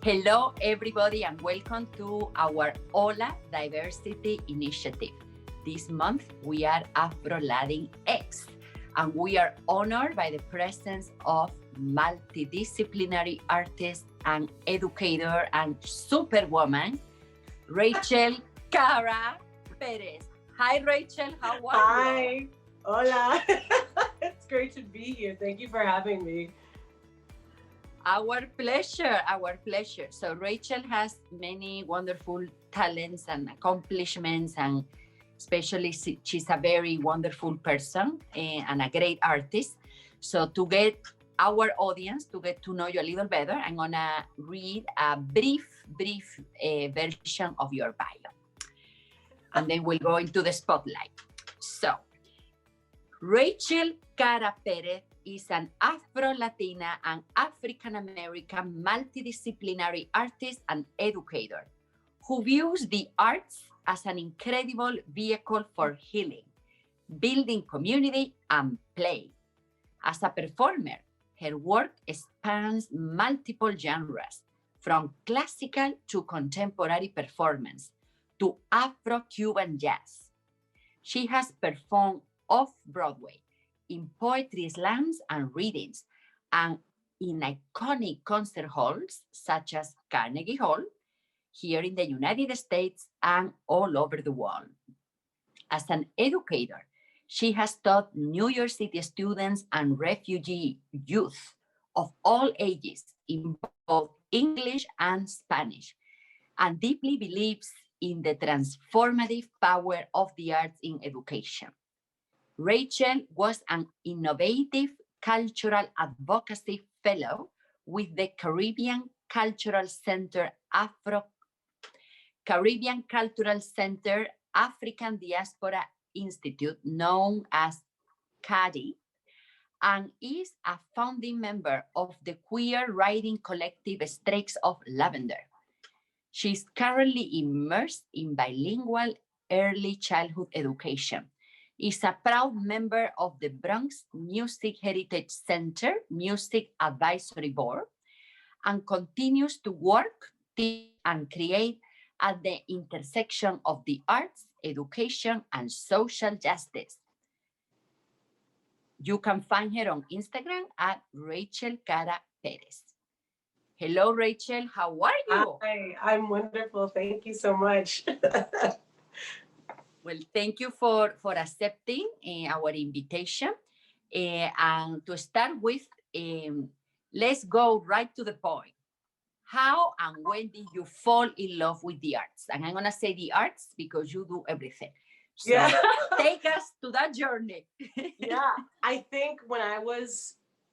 Hello, everybody, and welcome to our HOLA Diversity Initiative. This month, we are Afro-Latinx, and we are honored by the presence of multidisciplinary artist and educator and superwoman, Rachel Kara Perez. Hi, Rachel. How are you? Hi. Hola. It's great to be here. Thank you for having me. Our pleasure, our pleasure. So Rachel has many wonderful talents and accomplishments, and especially she's a very wonderful person and a great artist. So to get our audience to get to know you a little better, I'm gonna read a brief version of your bio. And then we'll go into the spotlight. So, Rachel Kara Perez is an Afro-Latina and African-American multidisciplinary artist and educator who views the arts as an incredible vehicle for healing, building community, and play. As a performer, her work spans multiple genres, from classical to contemporary performance to Afro-Cuban jazz. She has performed off-Broadway, in poetry slams and readings, and in iconic concert halls such as Carnegie Hall, here in the United States and all over the world. As an educator, she has taught New York City students and refugee youth of all ages in both English and Spanish, and deeply believes in the transformative power of the arts in education. Rachel was an innovative cultural advocacy fellow with the Caribbean Cultural Center African Diaspora Institute, known as CADI, and is a founding member of the queer writing collective Streaks of Lavender. She's currently immersed in bilingual early childhood education, is a proud member of the Bronx Music Heritage Center Music Advisory Board, and continues to work, teach, and create at the intersection of the arts, education, and social justice. You can find her on Instagram at Rachel Kara Perez. Hello, Rachel. How are you? Hi, I'm wonderful. Thank you so much. Well, thank you for accepting our invitation. And to start with, let's go right to the point. How and when did you fall in love with the arts? And I'm going to say the arts because you do everything. So Yeah. Take us to that journey. Yeah, I think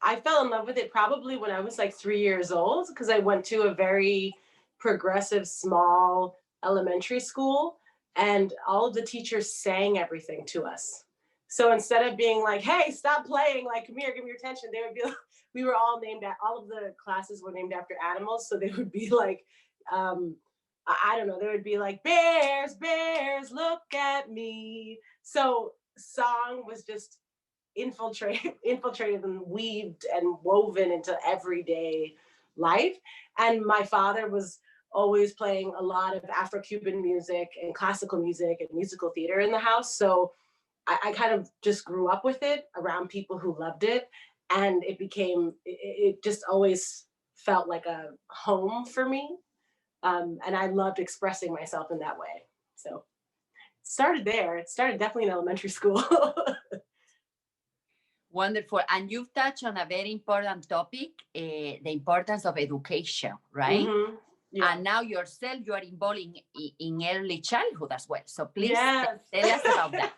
I fell in love with it probably when I was like 3 years old, because I went to a very progressive, small elementary school, and all of the teachers sang everything to us. So instead of being like, hey, stop playing, like, come here, give me your attention, they would be like, we were all all of the classes were named after animals. So they would be like, I don't know, they would be like, bears, bears, look at me. So song was just infiltrated and weaved and woven into everyday life. And my father was always playing a lot of Afro-Cuban music and classical music and musical theater in the house. So I kind of just grew up with it around people who loved it. And it just always felt like a home for me. And I loved expressing myself in that way. So it started there. It started definitely in elementary school. Wonderful. And you've touched on a very important topic, the importance of education, right? Mm-hmm. Yeah. And now yourself, you are involved in early childhood as well. So please Yes. tell us about that.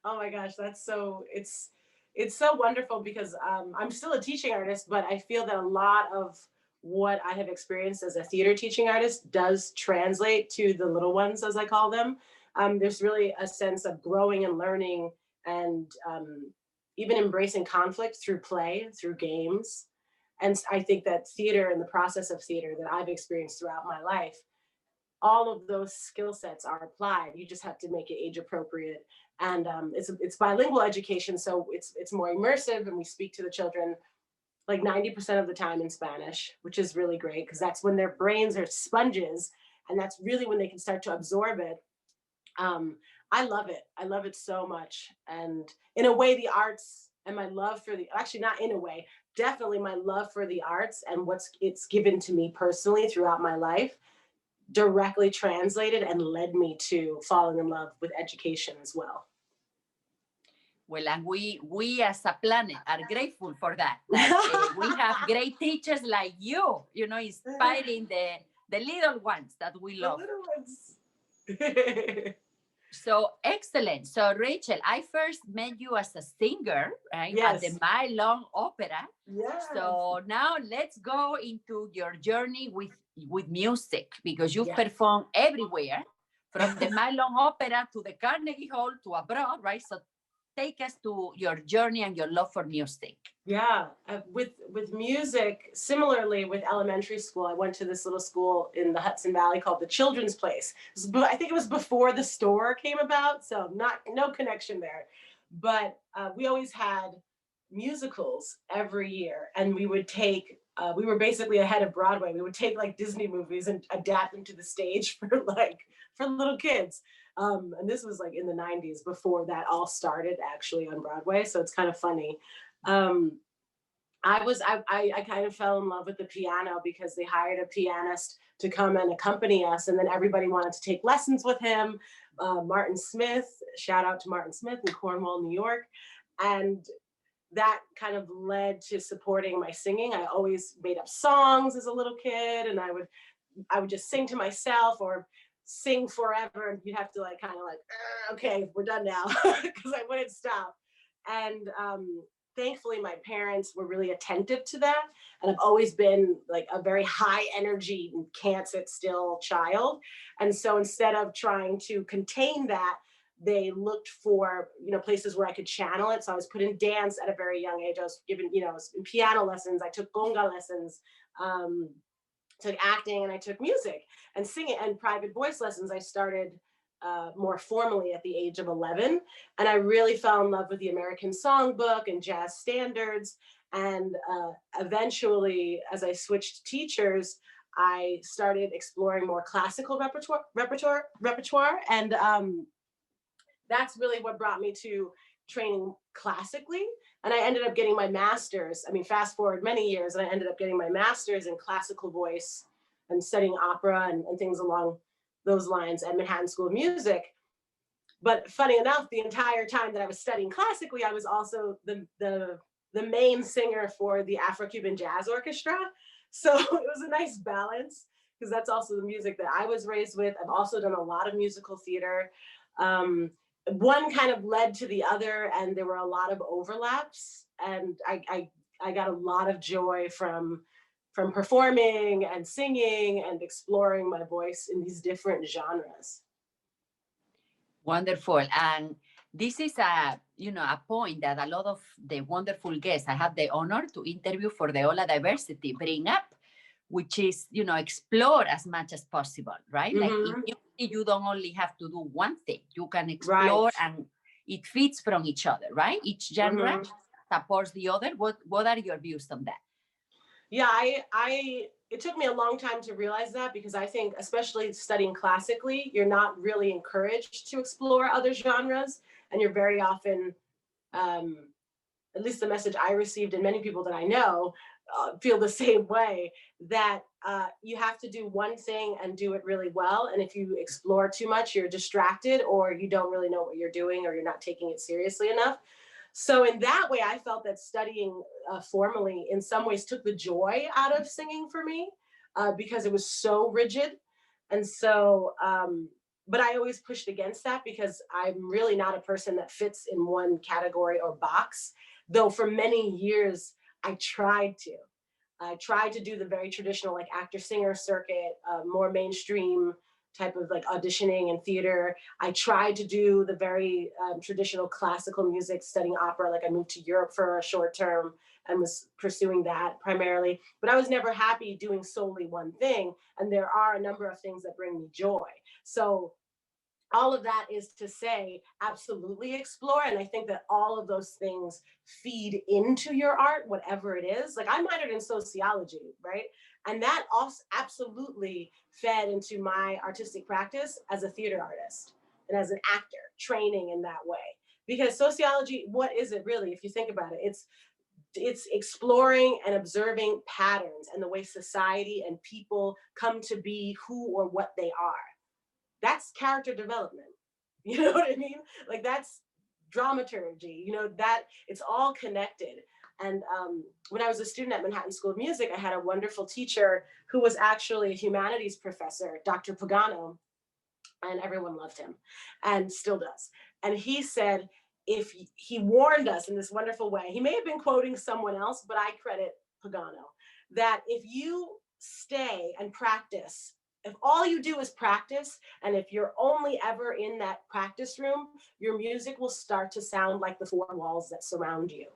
Oh my gosh, it's so wonderful because I'm still a teaching artist, but I feel that a lot of what I have experienced as a theater teaching artist does translate to the little ones, as I call them. There's really a sense of growing and learning, and even embracing conflict through play, through games. And I think that theater and the process of theater that I've experienced throughout my life, all of those skill sets are applied. You just have to make it age appropriate. And it's bilingual education, so it's more immersive, and we speak to the children like 90% of the time in Spanish, which is really great because that's when their brains are sponges, and that's really when they can start to absorb it. I love it. I love it so much. And in a way, the arts and my love for the, actually not in a way, definitely my love for the arts and what's it's given to me personally throughout my life directly translated and led me to falling in love with education as well. Well, and we as a planet are grateful for that. We have great teachers like you, inspiring the little ones that we love. The little ones. So excellent. So Rachel, I first met you as a singer, right? Yes. At the My Long Opera. Yes. So now let's go into your journey with music, because you've Yes. performed everywhere, from the My Long Opera to the Carnegie Hall to abroad, right? So take us to your journey and your love for music. Yeah, with music, similarly with elementary school, I went to this little school in the Hudson Valley called the Children's Place. I think it was before the store came about, so no connection there. But we always had musicals every year, and we would take, we were basically ahead of Broadway. We would take like Disney movies and adapt them to the stage for little kids. And this was like in the 90s before that all started actually on Broadway. So it's kind of funny. I kind of fell in love with the piano because they hired a pianist to come and accompany us. And then everybody wanted to take lessons with him. Martin Smith, shout out to Martin Smith in Cornwall, New York. And that kind of led to supporting my singing. I always made up songs as a little kid, and I would just sing to myself or sing forever, and you'd have to like kind of like, okay, we're done now, because I wouldn't stop. And thankfully my parents were really attentive to that, and I've always been like a very high energy and can't sit still child. And so instead of trying to contain that, they looked for places where I could channel it. So I was put in dance at a very young age. I was given piano lessons. I took conga lessons, took acting, and I took music and singing and private voice lessons. I started more formally at the age of 11, and I really fell in love with the American songbook and jazz standards. And eventually, as I switched teachers, I started exploring more classical repertoire, and that's really what brought me to training classically. And I ended up getting my master's. I mean, fast forward many years, and I ended up getting my master's in classical voice and studying opera and things along those lines at Manhattan School of Music. But funny enough, the entire time that I was studying classically, I was also the main singer for the Afro-Cuban Jazz Orchestra. So it was a nice balance, because that's also the music that I was raised with. I've also done a lot of musical theater. One kind of led to the other, and there were a lot of overlaps, and I got a lot of joy from performing and singing and exploring my voice in these different genres. Wonderful. And this is a point that a lot of the wonderful guests I have the honor to interview for the HOLA Diversity bring up, which is, explore as much as possible, right? Mm-hmm. Like in music, you don't only have to do one thing. You can explore, right, and it fits from each other, right? Each genre supports the other. What are your views on that? Yeah, it took me a long time to realize that, because I think, especially studying classically, you're not really encouraged to explore other genres. And you're very often, at least the message I received, and many people that I know feel the same way, that you have to do one thing and do it really well. And if you explore too much, you're distracted, or you don't really know what you're doing, or you're not taking it seriously enough. So in that way, I felt that studying formally in some ways took the joy out of singing for me, because it was so rigid. And so, but I always pushed against that, because I'm really not a person that fits in one category or box, though for many years, I tried to do the very traditional like actor-singer circuit, more mainstream type of like auditioning and theater. I tried to do the very traditional classical music, studying opera. Like I moved to Europe for a short term and was pursuing that primarily, but I was never happy doing solely one thing. And there are a number of things that bring me joy. So all of that is to say, absolutely explore. And I think that all of those things feed into your art, whatever it is. Like I minored in sociology, right? And that also absolutely fed into my artistic practice as a theater artist and as an actor, training in that way. Because sociology, what is it really? If you think about it, it's exploring and observing patterns and the way society and people come to be who or what they are. That's character development. You know what I mean? Like that's dramaturgy, you know, that it's all connected. And when I was a student at Manhattan School of Music, I had a wonderful teacher who was actually a humanities professor, Dr. Pagano, and everyone loved him and still does. And he said, if he warned us in this wonderful way, he may have been quoting someone else, but I credit Pagano, that if you stay and practice, if all you do is practice, and if you're only ever in that practice room, your music will start to sound like the four walls that surround you.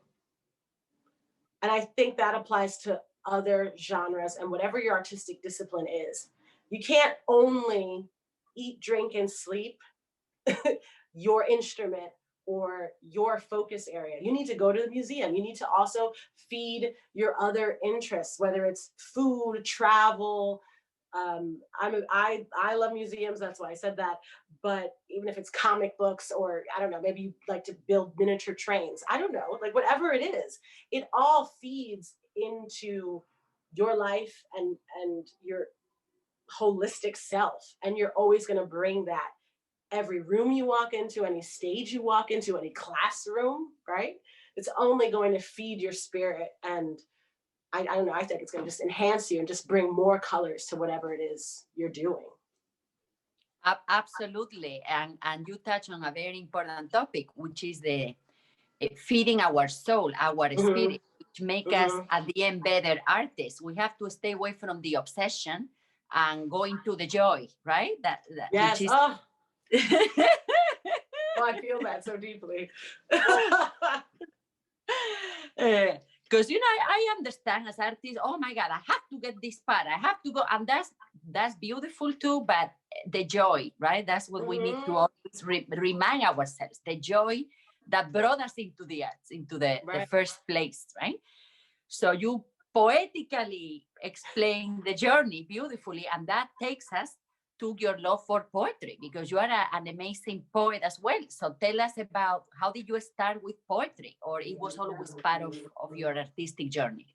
And I think that applies to other genres and whatever your artistic discipline is. You can't only eat, drink, and sleep your instrument or your focus area. You need to go to the museum. You need to also feed your other interests, whether it's food, travel. I love museums. That's why I said that. But even if it's comic books or I don't know, maybe you like to build miniature trains. I don't know, like whatever it is, it all feeds into your life and your holistic self. And you're always going to bring that every room you walk into, any stage you walk into, any classroom, right? It's only going to feed your spirit. And I don't know, I think it's going to just enhance you and just bring more colors to whatever it is you're doing. Absolutely. And you touch on a very important topic, which is the feeding our soul, our spirit, which make us at the end better artists. We have to stay away from the obsession and go into the joy, right? That yes. Which is... Oh. Oh, I feel that so deeply. Because you know, I understand as artists, oh my God, I have to get this part, I have to go, and that's beautiful too, but the joy, right? That's what we need to always remind ourselves, the joy that brought us into the arts, into the first place, right? So you poetically explain the journey beautifully, and that takes us to your love for poetry, because you are an amazing poet as well. So tell us about, how did you start with poetry, or it was always part of your artistic journey?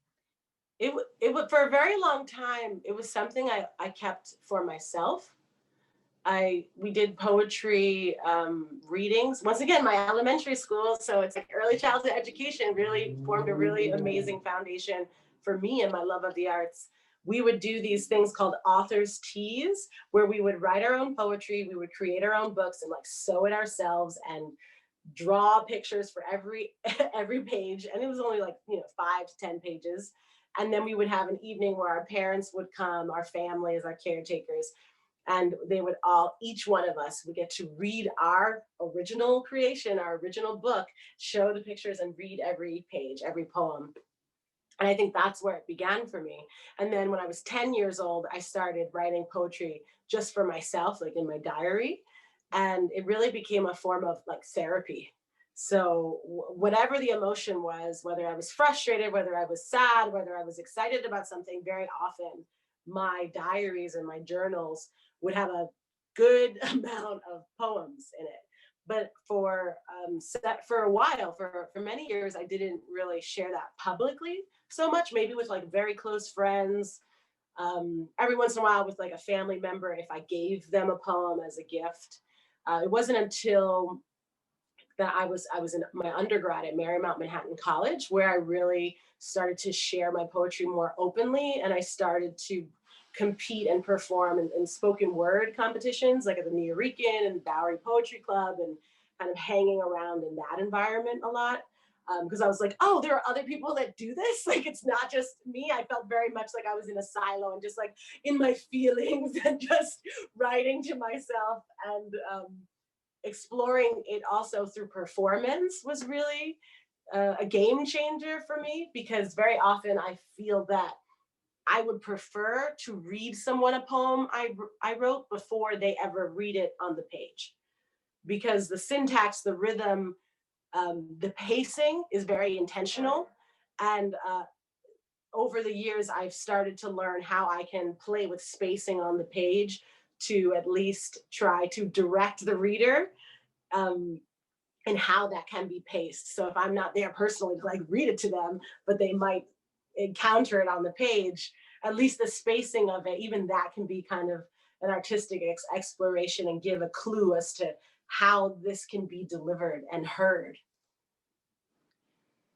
It was for a very long time. It was something I kept for myself. We did poetry readings. Once again, my elementary school, so it's like early childhood education really formed a really amazing foundation for me and my love of the arts. We would do these things called author's teas, where we would write our own poetry, we would create our own books and like sew it ourselves and draw pictures for every page. And it was only like, 5 to 10 pages. And then we would have an evening where our parents would come, our families, our caretakers, and they would each one of us would get to read our original creation, our original book, show the pictures and read every page, every poem. And I think that's where it began for me. And then when I was 10 years old, I started writing poetry just for myself, like in my diary. And it really became a form of like therapy. So whatever the emotion was, whether I was frustrated, whether I was sad, whether I was excited about something, very often my diaries and my journals would have a good amount of poems in it. But for a while, for many years, I didn't really share that publicly so much, maybe with like very close friends. Every once in a while with like a family member, if I gave them a poem as a gift. It wasn't until that I was in my undergrad at Marymount Manhattan College where I really started to share my poetry more openly, and I started to compete and perform in spoken word competitions, like at the Nuyorican and Bowery Poetry Club, and kind of hanging around in that environment a lot. Because I was like, oh, there are other people that do this. Like, it's not just me. I felt very much like I was in a silo and just like in my feelings and just writing to myself, and exploring it also through performance was really a game changer for me, because very often I feel that I would prefer to read someone a poem I wrote before they ever read it on the page. because the syntax, the rhythm, the pacing is very intentional. And over the years, I've started to learn how I can play with spacing on the page to at least try to direct the reader, and how that can be paced. So if I'm not there personally to like read it to them, but they might encounter it on the page, at least the spacing of it, even that can be kind of an artistic exploration and give a clue as to how this can be delivered and heard.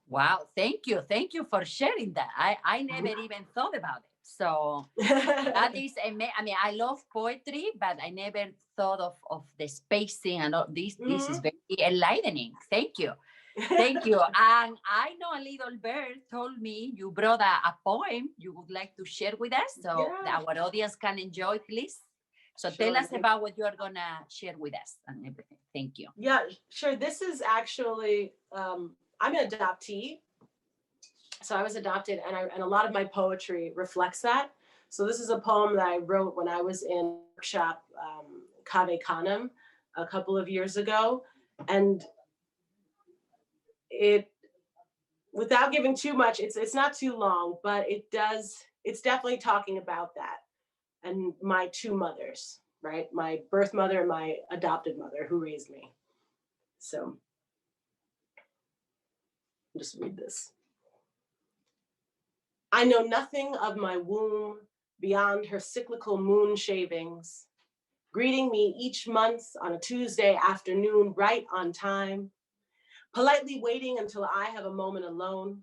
Wow, thank you. Thank you for sharing that. I never even thought about it. So that is, I mean, I love poetry, but I never thought of the spacing and all this. This is very enlightening. Thank you. Thank you. And I know a little bird told me you brought a poem you would like to share with us, so that our audience can enjoy, please. So tell us about what you are going to share with us and everything. Thank you. Yeah, sure. This is actually, I'm an adoptee. So I was adopted, and a lot of my poetry reflects that. So this is a poem that I wrote when I was in workshop, Cave Canem, a couple of years ago. And it, without giving too much, it's not too long, but it's definitely talking about that. And my two mothers, right? My birth mother and my adopted mother who raised me. So I'll just read this. I know nothing of my womb beyond her cyclical moon shavings, greeting me each month on a Tuesday afternoon right on time, politely waiting until I have a moment alone.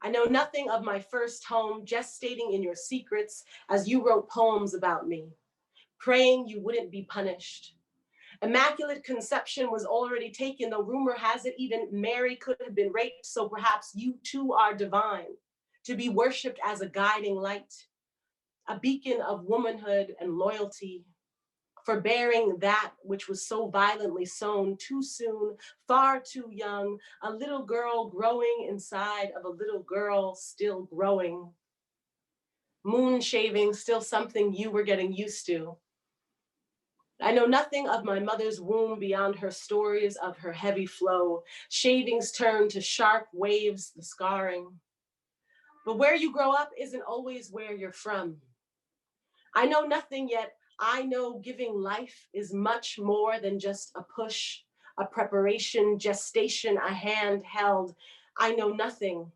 I know nothing of my first home, gestating in your secrets as you wrote poems about me, praying you wouldn't be punished. Immaculate conception was already taken, though rumor has it even Mary could have been raped, so perhaps you too are divine, to be worshipped as a guiding light, a beacon of womanhood and loyalty, forbearing that which was so violently sown too soon, far too young, a little girl growing inside of a little girl still growing. Moon shaving, still something you were getting used to. I know nothing of my mother's womb beyond her stories of her heavy flow, shavings turned to sharp waves, the scarring. But where you grow up isn't always where you're from. I know nothing, yet I know giving life is much more than just a push, a preparation, gestation, a hand held. I know nothing,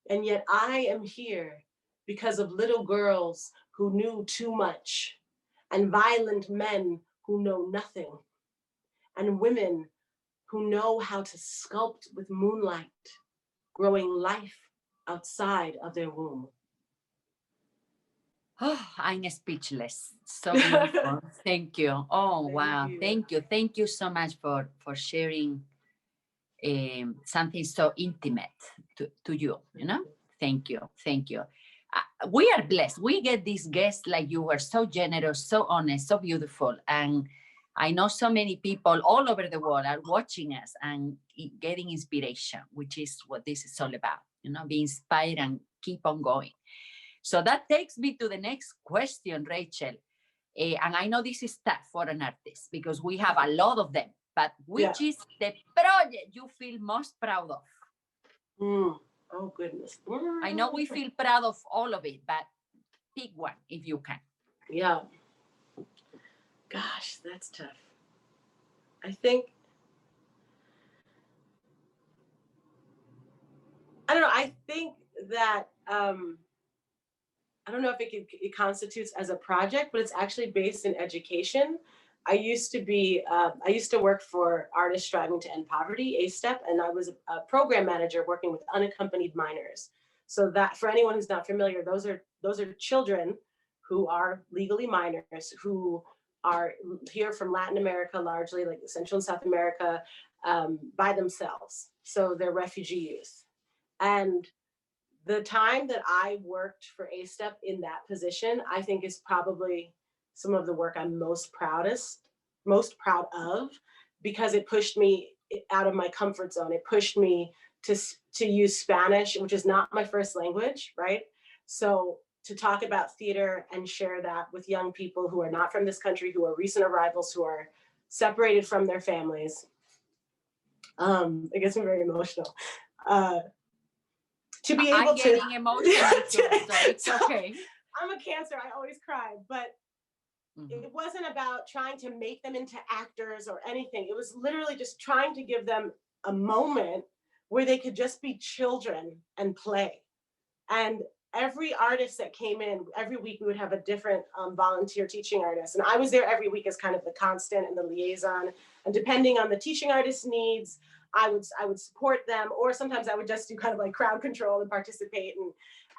and yet I am here because of little girls who knew too much, and violent men who know nothing, and women who know how to sculpt with moonlight, growing life outside of their womb. Oh, I'm speechless. So beautiful. Thank you. Oh, wow. Thank you. Thank you so much for sharing something so intimate to you, you know? Thank you. Thank you. We are blessed. We get these guests like you were, so generous, so honest, so beautiful. And I know so many people all over the world are watching us and getting inspiration, which is what this is all about, you know, be inspired and keep on going. So that takes me to the next question, Rachel. And I know this is tough for an artist because we have a lot of them, but which is the project you feel most proud of? Oh, goodness. I know we feel proud of all of it, but pick one if you can. Yeah. Gosh, that's tough. I think, I don't know, I think that, I don't know if it constitutes as a project, but it's actually based in education. I used to work for Artists Striving to End Poverty, ASTEP, and I was a program manager working with unaccompanied minors. So that, for anyone who's not familiar, those are children who are legally minors, who are here from Latin America, largely like Central and South America, by themselves. So they're refugee youth. And the time that I worked for ASTEP in that position, I think is probably some of the work I'm most proud of, because it pushed me out of my comfort zone. It pushed me to use Spanish, which is not my first language, right? So to talk about theater and share that with young people who are not from this country, who are recent arrivals, who are separated from their families. It gets me very emotional. To be able I'm getting emotional too, so it's okay. I'm a Cancer, I always cry, but it wasn't about trying to make them into actors or anything. It was literally just trying to give them a moment where they could just be children and play. And every artist that came in, every week we would have a different volunteer teaching artist. And I was there every week as kind of the constant and the liaison. And depending on the teaching artist's needs, I would support them, or sometimes I would just do kind of like crowd control and participate.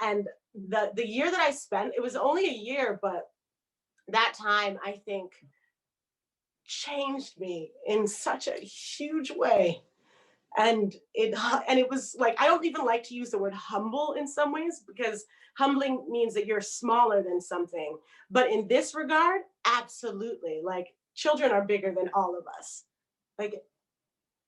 And the year that I spent, it was only a year, but that time I think changed me in such a huge way. And it was like, I don't even like to use the word humble in some ways, because humbling means that you're smaller than something. But in this regard, absolutely, like children are bigger than all of us. Like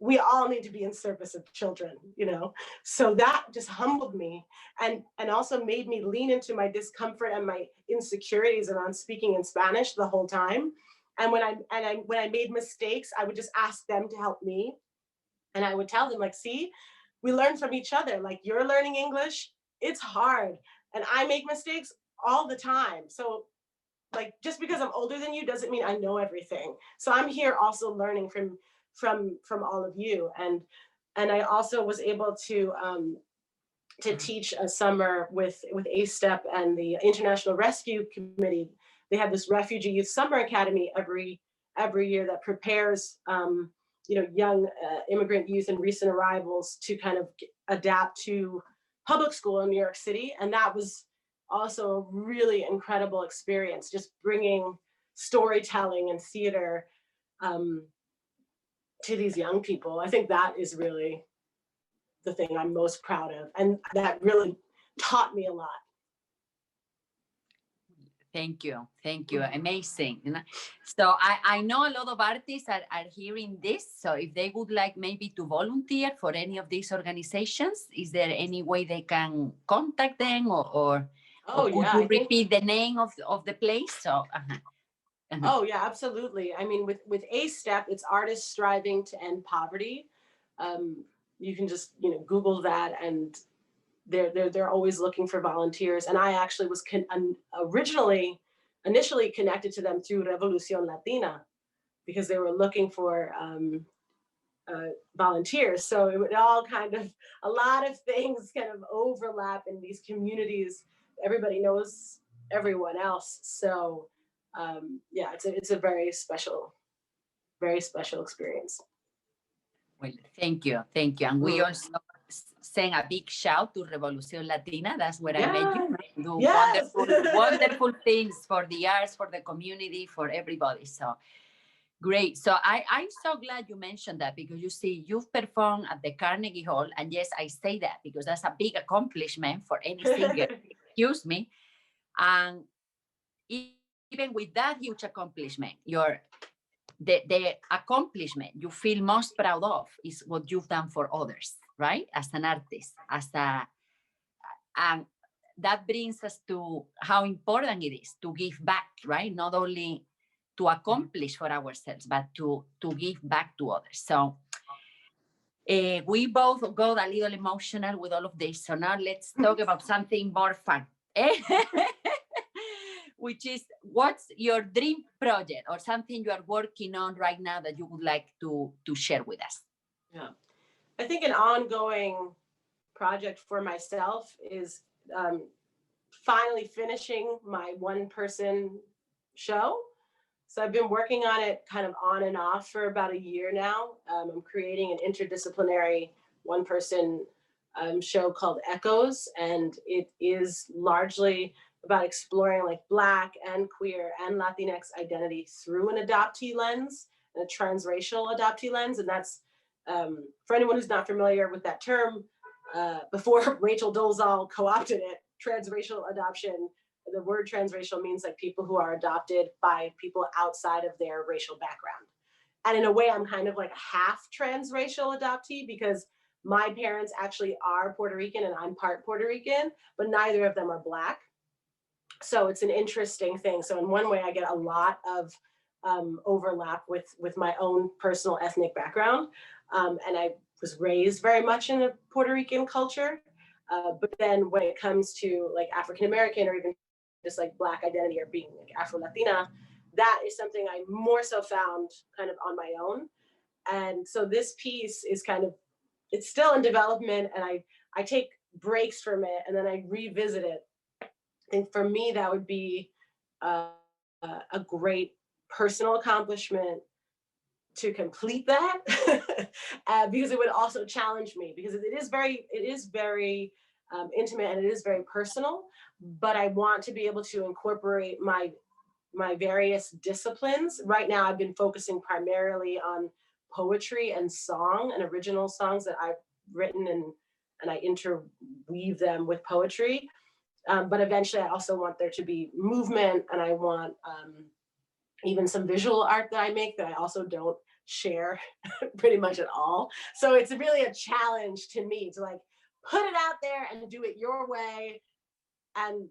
we all need to be in service of children, you know? So that just humbled me and also made me lean into my discomfort and my insecurities around speaking in Spanish the whole time. And when I made mistakes, I would just ask them to help me. And I would tell them, like, see, we learn from each other. Like, you're learning English, it's hard. And I make mistakes all the time. So like, just because I'm older than you doesn't mean I know everything. So I'm here also learning from all of you. And I also was able to teach a summer with Step and the International Rescue Committee. They have this Refugee Youth Summer Academy every year that prepares young immigrant youth and recent arrivals to kind of adapt to public school in New York City. And that was also a really incredible experience, just bringing storytelling and theater to these young people. I think that is really the thing I'm most proud of. And that really taught me a lot. Thank you. Amazing. So I know a lot of artists are hearing this. So if they would like maybe to volunteer for any of these organizations, is there any way they can contact them or could you repeat the name of the place? So, Oh yeah, absolutely. I mean, with Step, it's Artists Striving to End Poverty. You can just Google that, and they're always looking for volunteers. And I actually was initially connected to them through Revolución Latina, because they were looking for volunteers. So it would all kind of, a lot of things kind of overlap in these communities. Everybody knows everyone else. So yeah, it's a very special experience. Well, thank you. And we also send a big shout to Revolución Latina. That's where I met you. Do wonderful things for the arts, for the community, for everybody. So great. So I'm so glad you mentioned that, because you see, you've performed at the Carnegie Hall. And yes, I say that because that's a big accomplishment for any singer. Excuse me. And even with that huge accomplishment, the accomplishment you feel most proud of is what you've done for others, right? As an artist, and that brings us to how important it is to give back, right? Not only to accomplish for ourselves, but to give back to others. So we both got a little emotional with all of this. So now let's talk about something more fun. Which is, what's your dream project or something you are working on right now that you would like to share with us? Yeah, I think an ongoing project for myself is finally finishing my one-person show. So I've been working on it kind of on and off for about a year now. I'm creating an interdisciplinary one-person show called Echoes, and it is largely about exploring like Black and queer and Latinx identity through an adoptee lens, a transracial adoptee lens. And that's, for anyone who's not familiar with that term, before Rachel Dolezal co-opted it, transracial adoption, the word transracial means like people who are adopted by people outside of their racial background. And in a way, I'm kind of like a half transracial adoptee, because my parents actually are Puerto Rican and I'm part Puerto Rican, but neither of them are Black. So it's an interesting thing. So in one way, I get a lot of overlap with my own personal ethnic background. And I was raised very much in a Puerto Rican culture. But then when it comes to like African American or even just like Black identity or being like Afro-Latina, that is something I more so found kind of on my own. And so this piece is kind of, it's still in development, and I take breaks from it and then I revisit it. I think for me, that would be a great personal accomplishment to complete that, because it would also challenge me, because it is very intimate and it is very personal, but I want to be able to incorporate my various disciplines. Right now, I've been focusing primarily on poetry and song and original songs that I've written, and I interweave them with poetry. But eventually I also want there to be movement, and I want even some visual art that I make that I also don't share pretty much at all. So it's really a challenge to me to like put it out there and do it your way, and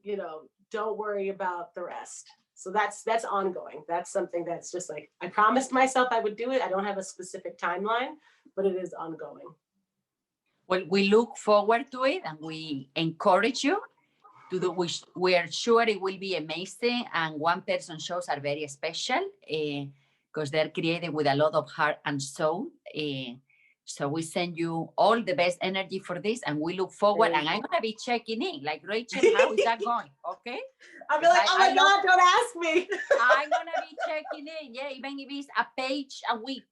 don't worry about the rest. So that's ongoing. That's something that's just like, I promised myself I would do it. I don't have a specific timeline, but it is ongoing. Well, we look forward to it, and we encourage you to do, which we are sure it will be amazing. And one person shows are very special because they're created with a lot of heart and soul. So we send you all the best energy for this, and we look forward. And I'm gonna be checking in, like, Rachel, how is that going? Okay. I'll be like, oh my God, don't ask me. I'm gonna be checking in. Yeah, even if it's a page a week.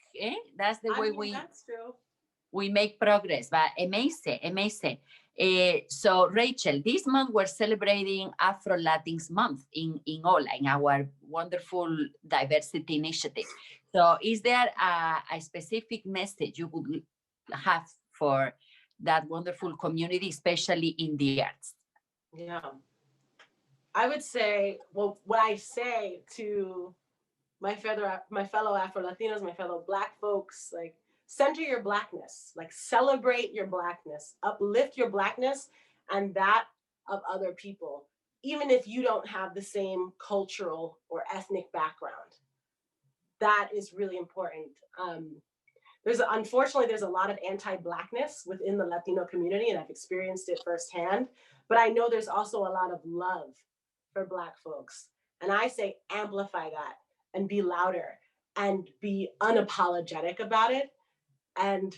That's the way that's true. We make progress. But amazing. So Rachel, this month we're celebrating Afro-Latinx Month in HOLA, in our wonderful diversity initiative. So is there a specific message you would have for that wonderful community, especially in the arts? Yeah, I would say, well, what I say to my fellow Afro-Latinos, my fellow Black folks, like, center your Blackness, like celebrate your Blackness, uplift your Blackness and that of other people, even if you don't have the same cultural or ethnic background. That is really important. Unfortunately, there's a lot of anti-Blackness within the Latino community, and I've experienced it firsthand, but I know there's also a lot of love for Black folks. And I say amplify that and be louder and be unapologetic about it. And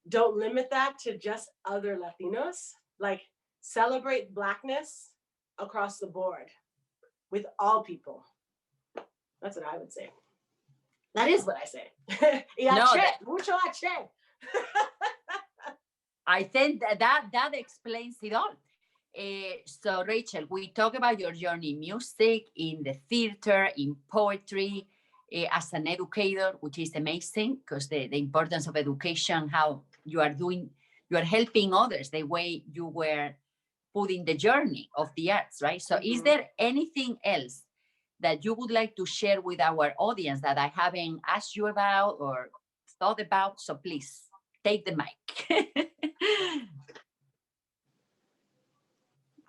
don't limit that to just other Latinos. Like, celebrate Blackness across the board with all people. That's what I would say. That is what I say. I think that explains it all. So Rachel, we talk about your journey in music, in the theater, in poetry, as an educator, which is amazing, because the importance of education, how you are helping others the way you were put in the journey of the arts, right? So is there anything else that you would like to share with our audience that I haven't asked you about or thought about? So please take the mic.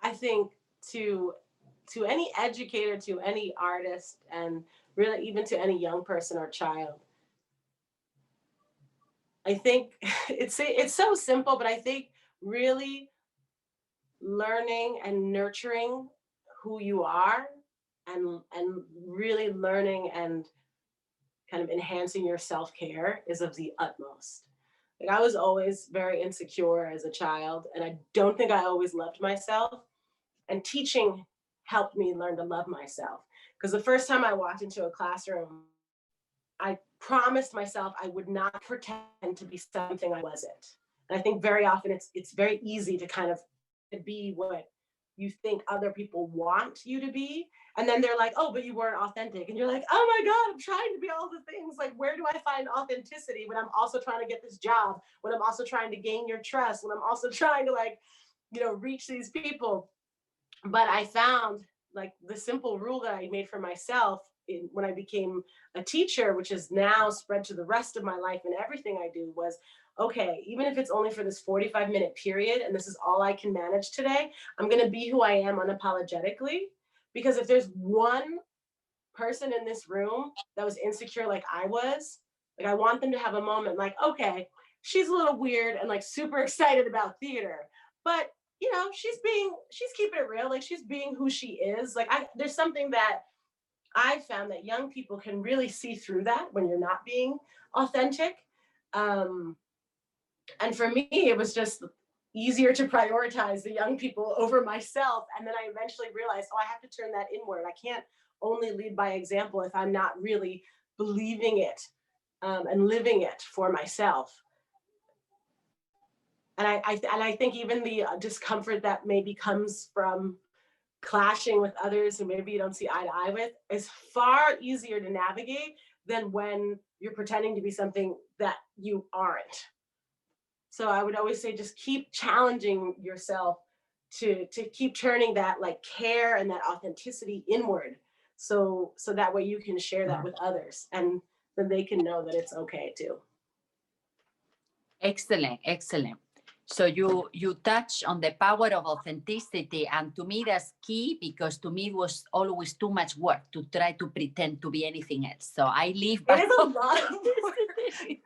I think to any educator, to any artist, and really even to any young person or child, I think it's so simple, but I think really learning and nurturing who you are, and really learning and kind of enhancing your self-care is of the utmost. Like, I was always very insecure as a child, and I don't think I always loved myself. And teaching helped me learn to love myself. Because the first time I walked into a classroom, I promised myself I would not pretend to be something I wasn't. And I think very often it's very easy to kind of be what you think other people want you to be. And then they're like, oh, but you weren't authentic. And you're like, oh my God, I'm trying to be all the things. Like, where do I find authenticity when I'm also trying to get this job, when I'm also trying to gain your trust, when I'm also trying to, like, reach these people? But I found, like, the simple rule that I made for myself when I became a teacher, which is now spread to the rest of my life and everything I do, was, okay, even if it's only for this 45-minute period, and this is all I can manage today, I'm going to be who I am unapologetically. Because if there's one person in this room that was insecure like I was, like I want them to have a moment like, okay, she's a little weird and like super excited about theater, but you know, she's keeping it real. Like she's being who she is. Like there's something that I found that young people can really see through that when you're not being authentic. And for me, it was just easier to prioritize the young people over myself. And then I eventually realized, oh, I have to turn that inward. I can't only lead by example if I'm not really believing it and living it for myself. And I think even the discomfort that maybe comes from clashing with others who maybe you don't see eye to eye with is far easier to navigate than when you're pretending to be something that you aren't. So I would always say just keep challenging yourself to keep turning that like care and that authenticity inward. So that way you can share that with others and then they can know that it's okay too. Excellent, excellent. So you touch on the power of authenticity, and to me that's key, because to me it was always too much work to try to pretend to be anything else. So I live by it is a lot of work.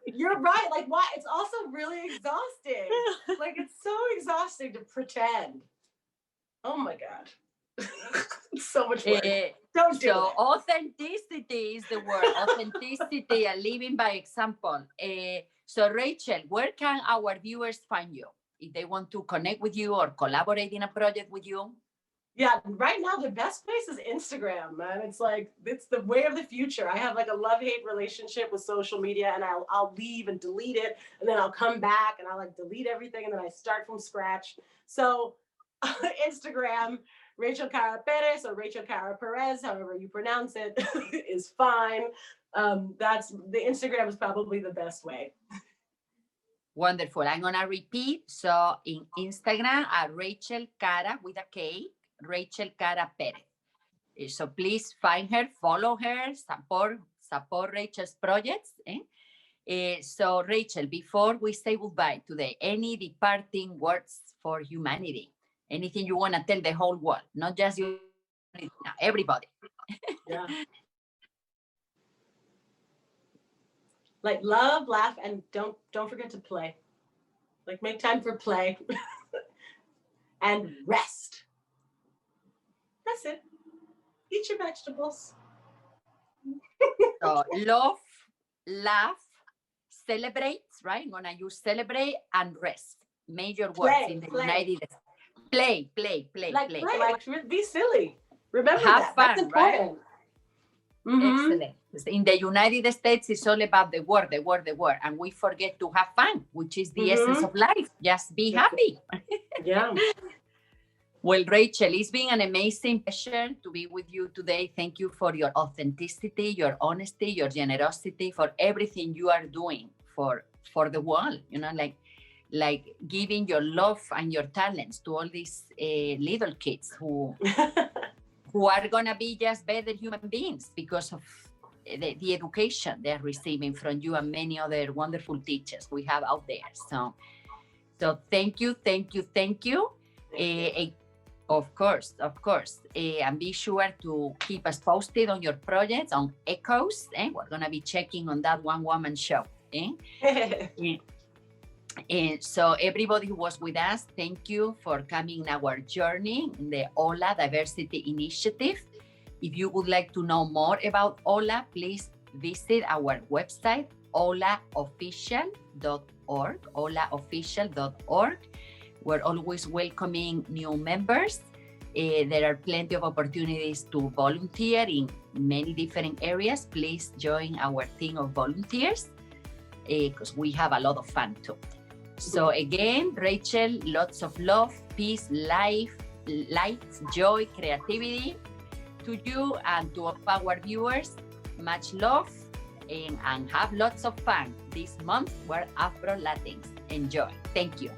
You're right. Like why? It's also really exhausting. Like it's so exhausting to pretend. Oh my God. It's so much work. Don't do it. So authenticity is the word. Authenticity and living by example. So Rachel, where can our viewers find you if they want to connect with you or collaborate in a project with you? Yeah, right now the best place is Instagram, man. It's like, it's the way of the future. I have like a love-hate relationship with social media, and I'll leave and delete it, and then I'll come back and I'll like delete everything, and then I start from scratch. So Instagram, Rachel Kara Perez or Rachel Kara Perez, however you pronounce it, is fine. That's the Instagram is probably the best way. Wonderful. I'm gonna repeat. So in Instagram, Rachel Kara with a K, Rachel Kara Perez. So please find her, follow her, support Rachel's projects. So Rachel, before we say goodbye today, any departing words for humanity? Anything you want to tell the whole world, not just you, everybody? Yeah. Like love, laugh, and don't forget to play. Like make time for play and rest. That's it. Eat your vegetables. So love, laugh, celebrate, right? I'm gonna use celebrate and rest. Major words in the United States. Play. Like be silly. Remember have that. fun, that's important. Right? Excellent. In the United States, it's all about the word, and we forget to have fun, which is the essence of life. Just be happy. Yeah. Well, Rachel, it's been an amazing pleasure to be with you today. Thank you for your authenticity, your honesty, your generosity, for everything you are doing for the world. You know, like giving your love and your talents to all these little kids who are gonna be just better human beings because of the education they're receiving from you and many other wonderful teachers we have out there. So thank you. Of course. And be sure to keep us posted on your projects on Echoes. We're gonna be checking on that one woman show. So everybody who was with us, thank you for coming our journey in the HOLA Diversity Initiative. If you would like to know more about HOLA, please visit our website, holaofficial.org. We're always welcoming new members. There are plenty of opportunities to volunteer in many different areas. Please join our team of volunteers because we have a lot of fun too. So again, Rachel, lots of love, peace, light, joy, creativity to you and to all our viewers. Much love and have lots of fun this month. We're Afro-Latinx. Enjoy. Thank you.